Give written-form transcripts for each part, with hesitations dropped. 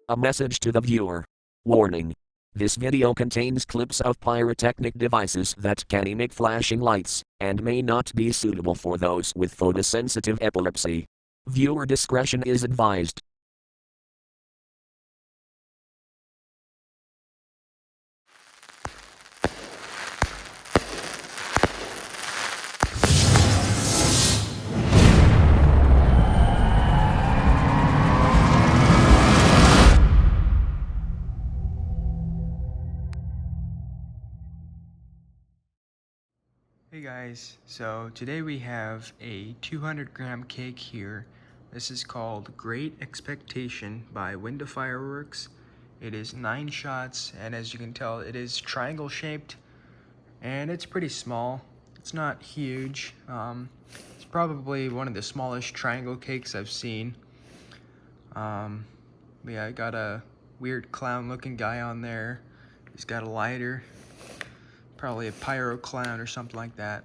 A message to the viewer. Warning. This video contains clips of pyrotechnic devices that can emit flashing lights, and may not be suitable for those with photosensitive epilepsy. Viewer discretion is advised. Hey guys, so today we have a 200-gram cake here. This is called Great Expectation by Winda Fireworks. It is 9 shots, and as you can tell, it is triangle shaped, and it's pretty small. It's not huge. It's probably one of the smallest triangle cakes I've seen. Yeah, I got a weird clown-looking guy on there. He's got a lighter. Probably a pyro clown or something like that.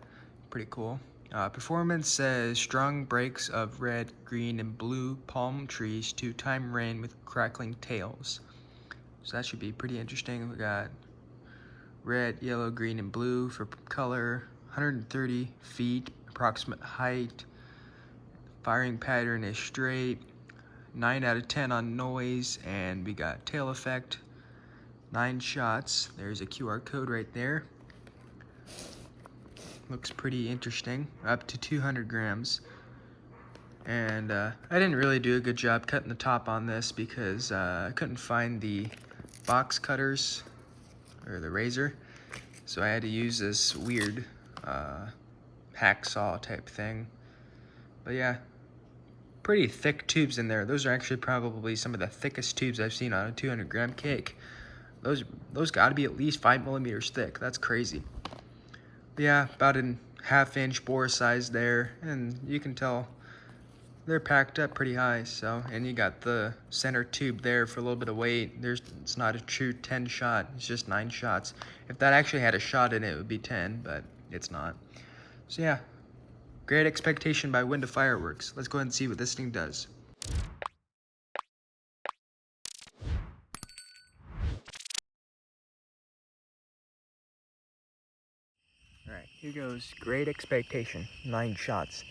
Pretty cool. Performance says strong breaks of red, green, and blue palm trees to time rain with crackling tails. So that should be pretty interesting. We got red, yellow, green, and blue for color. 130 feet approximate height. Firing pattern is straight. 9 out of 10 on noise, and we got tail effect. 9 shots. There's a QR code right there. Looks pretty interesting, up to 200 grams. And I didn't really do a good job cutting the top on this because I couldn't find the box cutters or the razor, so I had to use this weird hacksaw type thing. But yeah, pretty thick tubes in there. Those are actually probably some of the thickest tubes I've seen on a 200-gram cake. Those got to be at least 5 millimeters thick. That's crazy. Yeah, about a half-inch bore size there, and you can tell they're packed up pretty high. So, and you got the center tube there for a little bit of weight. It's not a true 10 shot, it's just 9 shots. If that actually had a shot in it, it would be 10, but it's not. So yeah, Great Expectation by Winda Fireworks. Let's go ahead and see what this thing does. Alright, here goes Great Expectation, 9 shots.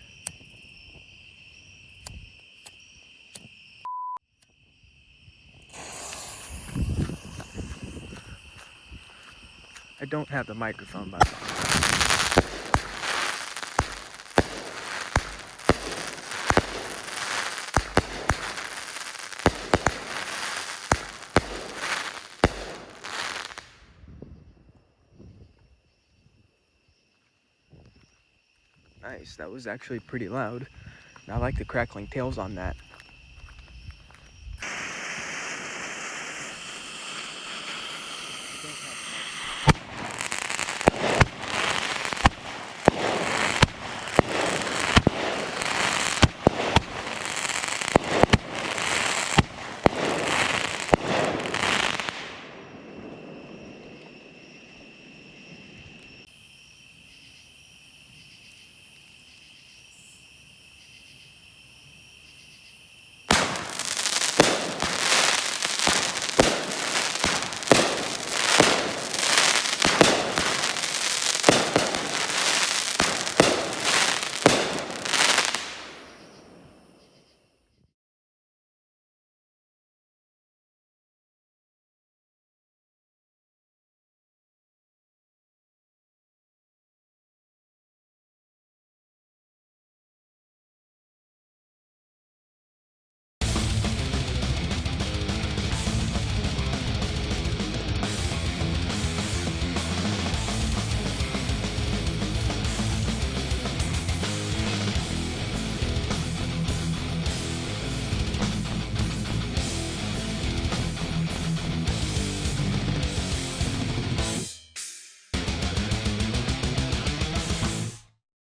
I don't have the microphone, by the way. Nice, that was actually pretty loud. I like the crackling tails on that.